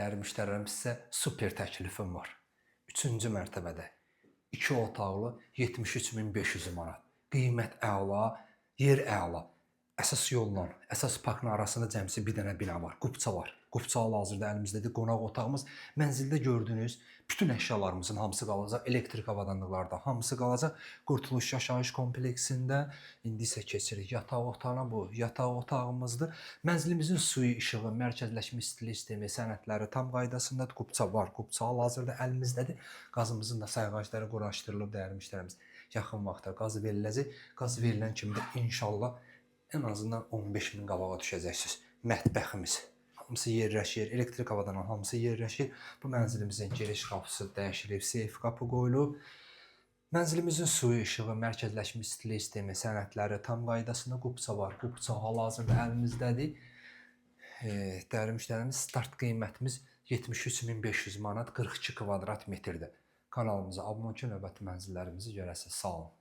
Dəyərli müştərilər, sizə super təklifim var. 3-cü mərtəbədə 2 otaqlı 73.500 manat. Qiymət əla, yer əla. Əsas yolla, əsas parkın arasında cəmsi bir dənə bina var. Qubça var. Qubça hal-hazırda əlimizdədir. Qonaq otağımız. Mənzildə gördüyünüz bütün əşyalarımızın hamısı qalacaq. Elektrik avadanlıqlarda hamısı qalacaq. Qurtuluş yaşayış kompleksində. İndi isə keçirik yataq otağına. Bu yataq otağımızdır. Mənzilimizin suyu, işığı, mərkəzləşmiş istilik sistemi, sənədləri tam qaydasındadır. Qubça var. Qubça hal-hazırda əlimizdədir. Qazımızın da sayğacları quraşdırılıb, dəyərli müştərimiz. Yaxın vaxtda qaz veriləcək. Qaz verilən kimi də inşallah ən azından 15.000 qabağa düşəcəksiniz. Mətbəximiz. Hamısı yerləşir, elektrik avadanın hamısı yerləşir. Bu mənzilimizin giriş qapısı dəyişilib, seyf qapı qoyulub. Mənzilimizin suyu, işığı, mərkəzləşmiş istilik sistemi, sənədləri tam qaydasında. Qubça var. Qubça hal-hazırda əlimizdədir. Dəyərli müştərimiz, start qiymətimiz 73.500 manat 42 kvadrat metrdir. Kanalımıza abunə olun ki, növbəti mənzillərimizi görəsiniz. Sağ olun.